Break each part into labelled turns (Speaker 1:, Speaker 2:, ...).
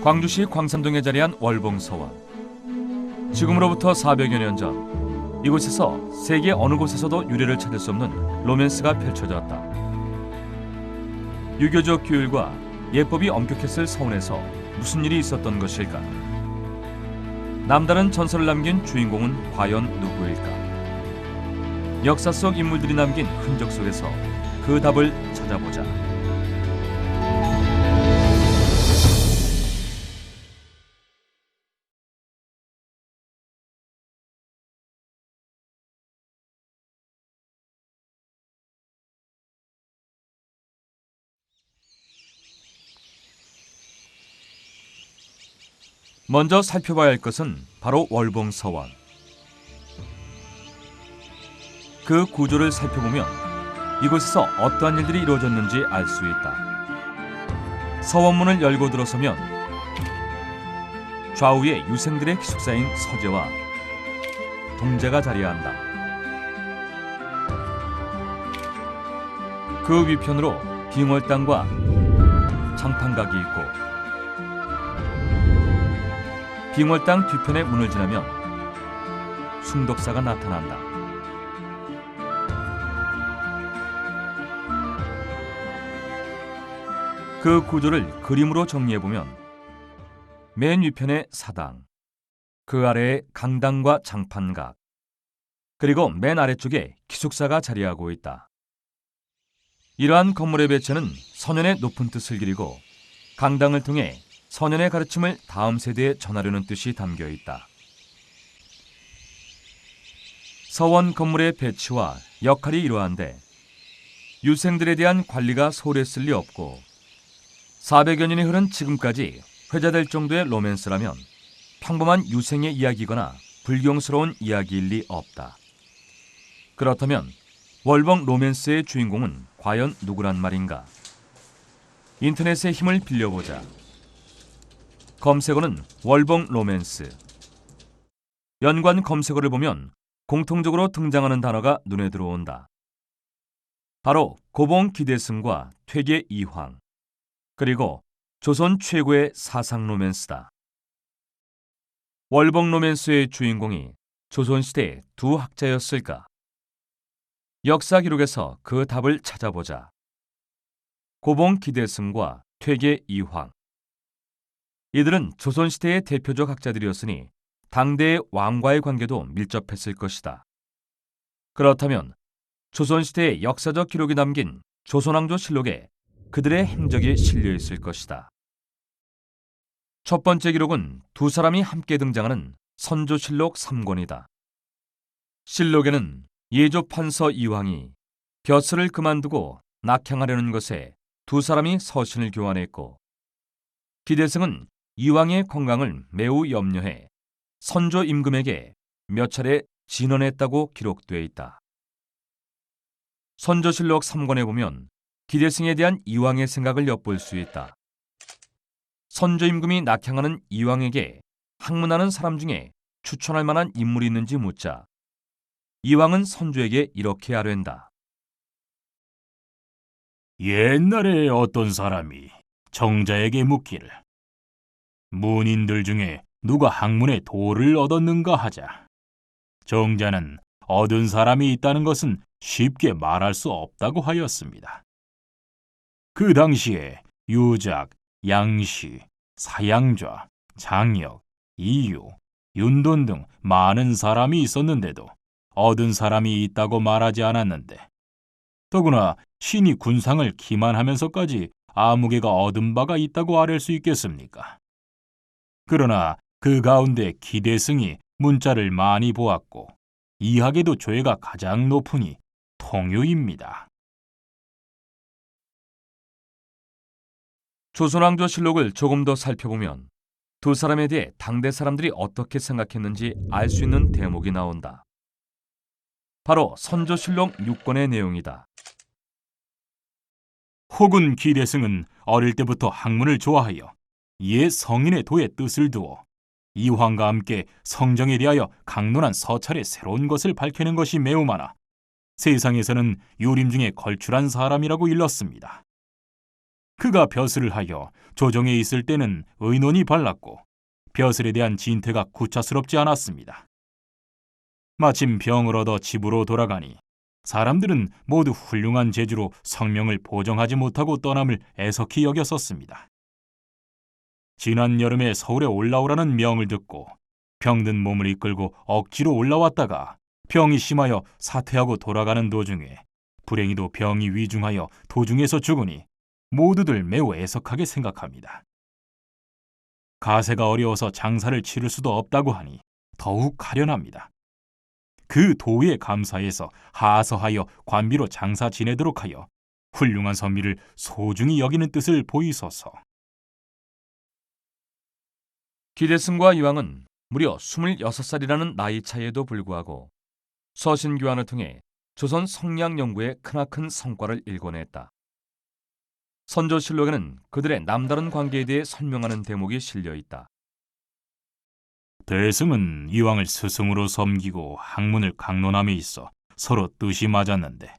Speaker 1: 광주시 광산동에 자리한 월봉서원. 지금으로부터 400여 년 전, 이곳에서 세계 어느 곳에서도 유래를 찾을 수 없는 로맨스가 펼쳐졌다. 유교적 규율과 예법이 엄격했을 서원에서 무슨 일이 있었던 것일까? 남다른 전설을 남긴 주인공은 과연 누구일까? 역사 속 인물들이 남긴 흔적 속에서 그 답을 찾아보자. 먼저 살펴봐야 할 것은 바로 월봉서원. 그 구조를 살펴보면 이곳에서 어떠한 일들이 이루어졌는지 알 수 있다. 서원문을 열고 들어서면 좌우에 유생들의 기숙사인 서재와 동재가 자리한다. 그 위편으로 빙월당과 장판각이 있고, 빙월당 뒤편의 문을 지나면 숭덕사가 나타난다. 그 구조를 그림으로 정리해보면 맨 위편에 사당, 그 아래에 강당과 장판각, 그리고 맨 아래쪽에 기숙사가 자리하고 있다. 이러한 건물의 배치는 선현의 높은 뜻을 기리고 강당을 통해 선현의 가르침을 다음 세대에 전하려는 뜻이 담겨 있다. 서원 건물의 배치와 역할이 이러한데 유생들에 대한 관리가 소홀했을 리 없고 400여 년이 흐른 지금까지 회자될 정도의 로맨스라면 평범한 유생의 이야기거나 불경스러운 이야기일 리 없다. 그렇다면 월봉 로맨스의 주인공은 과연 누구란 말인가? 인터넷의 힘을 빌려보자. 검색어는 월봉 로맨스. 연관 검색어를 보면 공통적으로 등장하는 단어가 눈에 들어온다. 바로 고봉 기대승과 퇴계 이황, 그리고 조선 최고의 사상 로맨스다. 월봉 로맨스의 주인공이 조선시대의 두 학자였을까? 역사 기록에서 그 답을 찾아보자. 고봉 기대승과 퇴계 이황. 이들은 조선시대의 대표적 학자들이었으니 당대의 왕과의 관계도 밀접했을 것이다. 그렇다면 조선시대의 역사적 기록이 담긴 조선왕조 실록에 그들의 행적이 실려 있을 것이다. 첫 번째 기록은 두 사람이 함께 등장하는 선조실록 3권이다. 실록에는 예조 판서 이황이 벼슬을 그만두고 낙향하려는 것에 두 사람이 서신을 교환했고, 기대승은 이황의 건강을 매우 염려해 선조 임금에게 몇 차례 진언했다고 기록되어 있다. 선조실록 3권에 보면 기대승에 대한 이황의 생각을 엿볼 수 있다. 선조 임금이 낙향하는 이황에게 학문하는 사람 중에 추천할 만한 인물이 있는지 묻자 이황은 선조에게 이렇게 아뢰는다.
Speaker 2: 옛날에 어떤 사람이 정자에게 묻기를 문인들 중에 누가 학문의 도를 얻었는가 하자 정자는 얻은 사람이 있다는 것은 쉽게 말할 수 없다고 하였습니다. 그 당시에 유작, 양시, 사양좌, 장혁, 이유, 윤돈 등 많은 사람이 있었는데도 얻은 사람이 있다고 말하지 않았는데, 더구나 신이 군상을 기만하면서까지 아무개가 얻은 바가 있다고 아뢰 수 있겠습니까? 그러나 그 가운데 기대승이 문자를 많이 보았고 이학에도 조예가 가장 높으니 통유입니다.
Speaker 1: 조선왕조 실록을 조금 더 살펴보면 두 사람에 대해 당대 사람들이 어떻게 생각했는지 알 수 있는 대목이 나온다. 바로 선조실록 6권의 내용이다.
Speaker 2: 혹은 기대승은 어릴 때부터 학문을 좋아하여 옛 성인의 도의 뜻을 두어 이황과 함께 성정에 대하여 강론한 서찰의 새로운 것을 밝혀낸 것이 매우 많아 세상에서는 유림 중에 걸출한 사람이라고 일렀습니다. 그가 벼슬을 하여 조정에 있을 때는 의논이 발랐고 벼슬에 대한 진퇴가 구차스럽지 않았습니다. 마침 병을 얻어 집으로 돌아가니 사람들은 모두 훌륭한 재주로 성명을 보정하지 못하고 떠남을 애석히 여겼었습니다. 지난 여름에 서울에 올라오라는 명을 듣고 병든 몸을 이끌고 억지로 올라왔다가 병이 심하여 사퇴하고 돌아가는 도중에 불행히도 병이 위중하여 도중에서 죽으니 모두들 매우 애석하게 생각합니다. 가세가 어려워서 장사를 치를 수도 없다고 하니 더욱 가련합니다. 그 도의에 감사해서 하서하여 관비로 장사 지내도록 하여 훌륭한 선비를 소중히 여기는 뜻을 보이소서.
Speaker 1: 기대승과 이황은 무려 26살이라는 나이 차이에도 불구하고 서신교환을 통해 조선 성리학 연구에 크나큰 성과를 일궈냈다. 선조실록에는 그들의 남다른 관계에 대해 설명하는 대목이 실려 있다.
Speaker 2: 대승은 이황을 스승으로 섬기고 학문을 강론함에 있어 서로 뜻이 맞았는데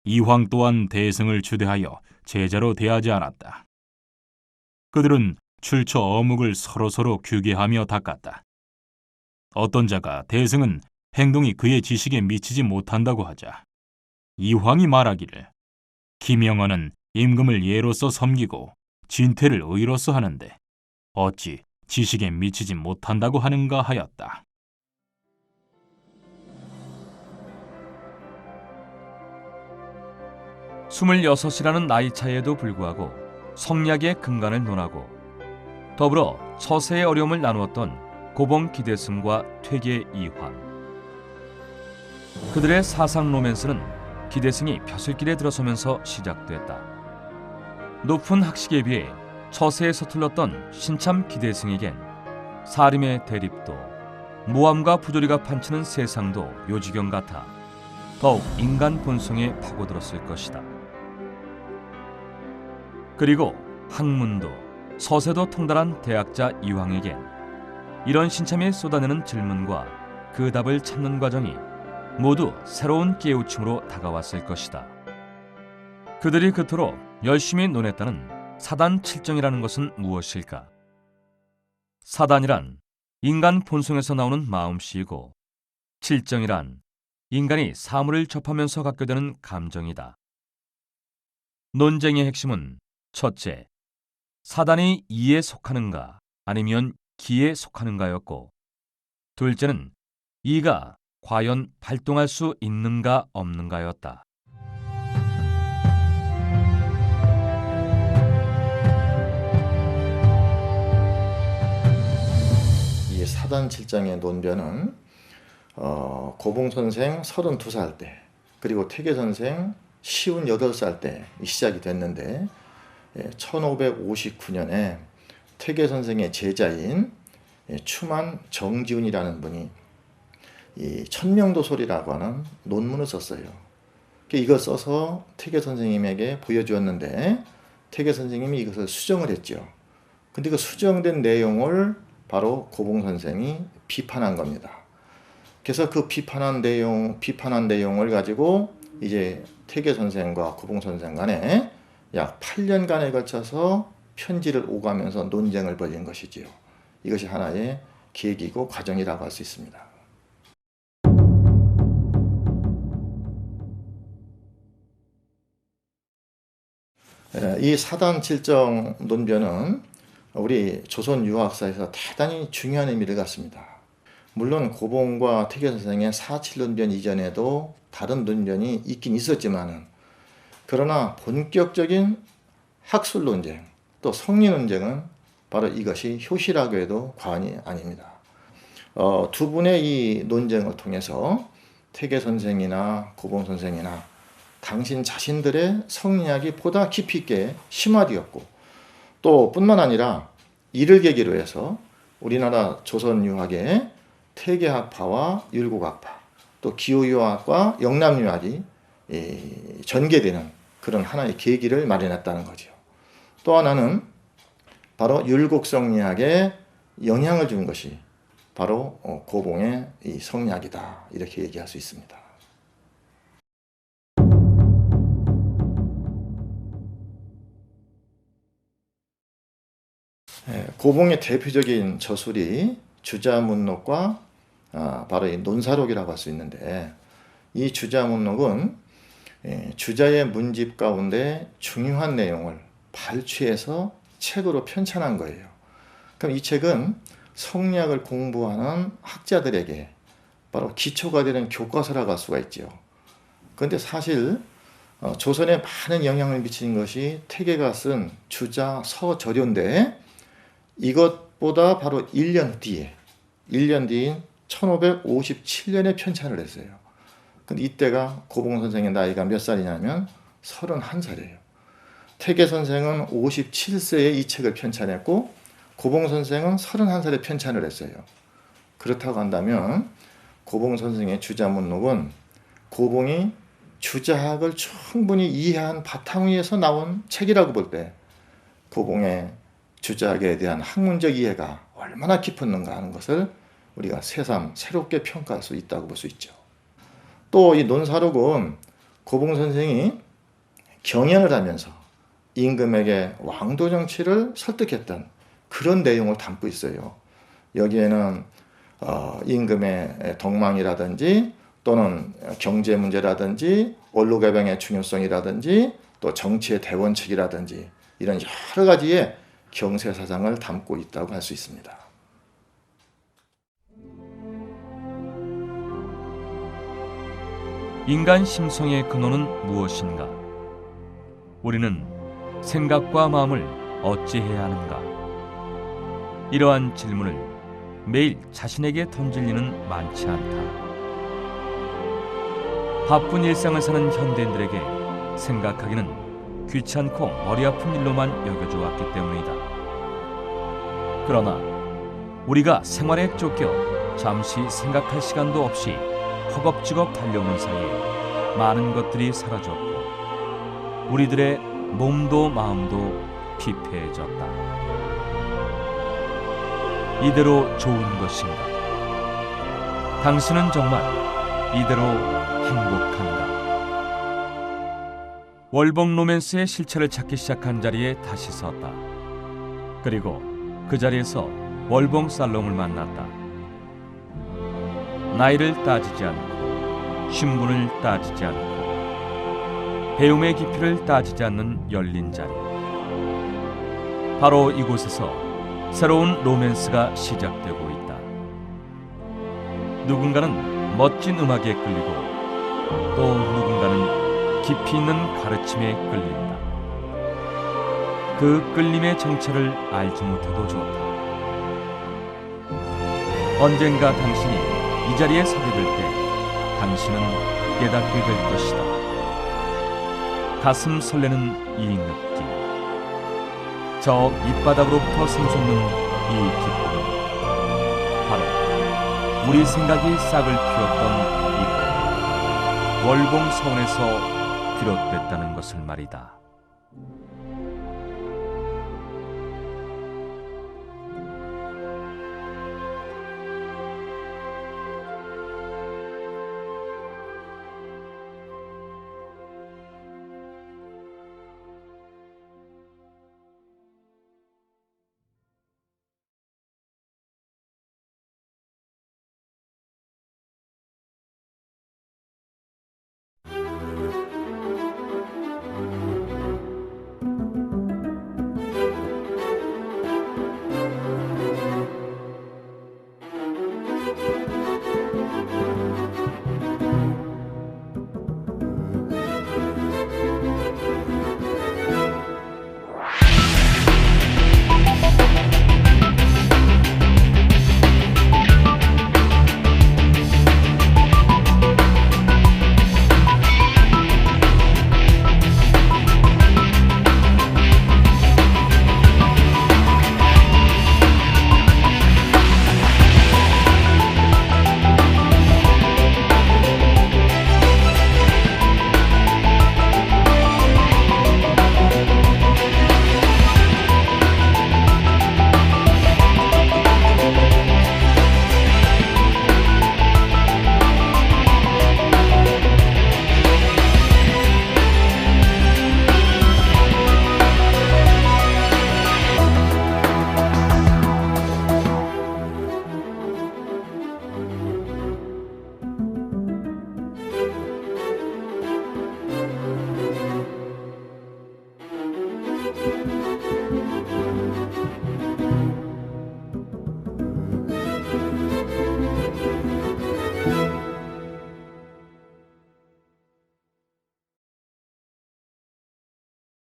Speaker 2: 이황 또한 대승을 주대하여 제자로 대하지 않았다. 그들은 출처 어묵을 서로서로 규계하며 닦았다. 어떤 자가 대승은 행동이 그의 지식에 미치지 못한다고 하자 이황이 말하기를 김영헌은 임금을 예로서 섬기고 진퇴를 의로서 하는데 어찌 지식에 미치지 못한다고 하는가 하였다.
Speaker 1: 스물여섯이라는 나이 차이에도 불구하고 성리학의 근간을 논하고 더불어 처세의 어려움을 나누었던 고봉 기대승과 퇴계 이황. 그들의 사상 로맨스는 기대승이 벼슬길에 들어서면서 시작됐다. 높은 학식에 비해 처세에 서툴렀던 신참 기대승에겐 사림의 대립도 모함과 부조리가 판치는 세상도 요지경 같아 더욱 인간 본성에 파고들었을 것이다. 그리고 학문도 서세도 통달한 대학자 이황에겐 이런 신참에 쏟아내는 질문과 그 답을 찾는 과정이 모두 새로운 깨우침으로 다가왔을 것이다. 그들이 그토록 열심히 논했다는 사단 칠정이라는 것은 무엇일까? 사단이란 인간 본성에서 나오는 마음씨이고 칠정이란 인간이 사물을 접하면서 갖게 되는 감정이다. 논쟁의 핵심은 첫째, 사단이 이에 속하는가 아니면 기에 속하는가였고 둘째는 이가 과연 발동할 수 있는가 없는가였다.
Speaker 3: 이 사단칠정의 논변은 고봉선생 32살 때 그리고 퇴계선생 58살 때 시작이 됐는데 1559년에 퇴계선생의 제자인 추만 정지훈이라는 분이 이 천명도솔이라고 하는 논문을 썼어요. 이걸 써서 퇴계선생님에게 보여주었는데 퇴계선생님이 이것을 수정을 했죠. 근데 그 수정된 내용을 바로 고봉선생이 비판한 겁니다. 그래서 그 비판한 내용을 가지고 이제 퇴계선생과 고봉선생 간에 약 8년간에 걸쳐서 편지를 오가면서 논쟁을 벌인 것이지요. 이것이 하나의 계기고 과정이라고 할 수 있습니다. 이 사단칠정 논변은 우리 조선 유학사에서 대단히 중요한 의미를 갖습니다. 물론 고봉과 퇴계선생의 사칠논변 이전에도 다른 논변이 있긴 있었지만 그러나 본격적인 학술 논쟁 또 성리 논쟁은 바로 이것이 효시라고 해도 과언이 아닙니다. 두 분의 이 논쟁을 통해서 퇴계선생이나 고봉선생이나 당신 자신들의 성리학이 보다 깊이 있게 심화되었고 또 뿐만 아니라 이를 계기로 해서 우리나라 조선 유학의 퇴계학파와 율곡학파 또 기호유학과 영남유학이 전개되는 그런 하나의 계기를 마련했다는 거죠. 또 하나는 바로 율곡성리학에 영향을 준 것이 바로 고봉의 이 성리학이다 이렇게 얘기할 수 있습니다. 고봉의 대표적인 저술이 주자문록과 바로 이 논사록이라고 할 수 있는데, 이 주자문록은 주자의 문집 가운데 중요한 내용을 발췌해서 책으로 편찬한 거예요. 그럼 이 책은 성리학을 공부하는 학자들에게 바로 기초가 되는 교과서라고 할 수가 있죠. 그런데 사실 조선에 많은 영향을 미친 것이 태계가 쓴 주자 서절요인데, 이것보다 바로 1년 뒤인 1557년에 편찬을 했어요. 근데 이때가 고봉 선생의 나이가 몇 살이냐면 31살이에요. 태계 선생은 57세에 이 책을 편찬했고, 고봉 선생은 31살에 편찬을 했어요. 그렇다고 한다면 고봉 선생의 주자문록은 고봉이 주자학을 충분히 이해한 바탕 위에서 나온 책이라고 볼 때, 고봉의 주자학에 대한 학문적 이해가 얼마나 깊었는가 하는 것을 우리가 새삼 새롭게 평가할 수 있다고 볼 수 있죠. 또 이 논사록은 고봉 선생이 경연을 하면서 임금에게 왕도 정치를 설득했던 그런 내용을 담고 있어요. 여기에는 임금의 덕망이라든지 또는 경제 문제라든지 원로개방의 중요성이라든지 또 정치의 대원칙이라든지 이런 여러 가지의 경세 사상을 담고 있다고 할 수 있습니다.
Speaker 1: 인간 심성의 근원은 무엇인가? 우리는 생각과 마음을 어찌해야 하는가? 이러한 질문을 매일 자신에게 던질 이는 많지 않다. 바쁜 일상을 사는 현대인들에게 생각하기는 귀찮고 머리 아픈 일로만 여겨져 왔기 때문이다. 그러나 우리가 생활에 쫓겨 잠시 생각할 시간도 없이 허겁지겁 달려오는 사이에 많은 것들이 사라졌고 우리들의 몸도 마음도 피폐해졌다. 이대로 좋은 것인가? 당신은 정말 이대로 행복한가? 월봉 로맨스의 실체를 찾기 시작한 자리에 다시 섰다. 그리고 그 자리에서 월봉 살롱을 만났다. 나이를 따지지 않고 신분을 따지지 않고 배움의 깊이를 따지지 않는 열린 자리. 바로 이곳에서 새로운 로맨스가 시작되고 있다. 누군가는 멋진 음악에 끌리고 또 누군가는 깊이 있는 가르침에 끌린다. 그 끌림의 정체를 알지 못해도 좋다. 언젠가 당신이 이 자리에 서게 될 때 당신은 깨닫게 될 것이다. 가슴 설레는 이 느낌, 저 밑바닥으로부터 샘솟는 이 기쁨, 바로 우리 생각이 싹을 틔웠던 이곳 월봉 서원에서 비롯됐다는 것을 말이다.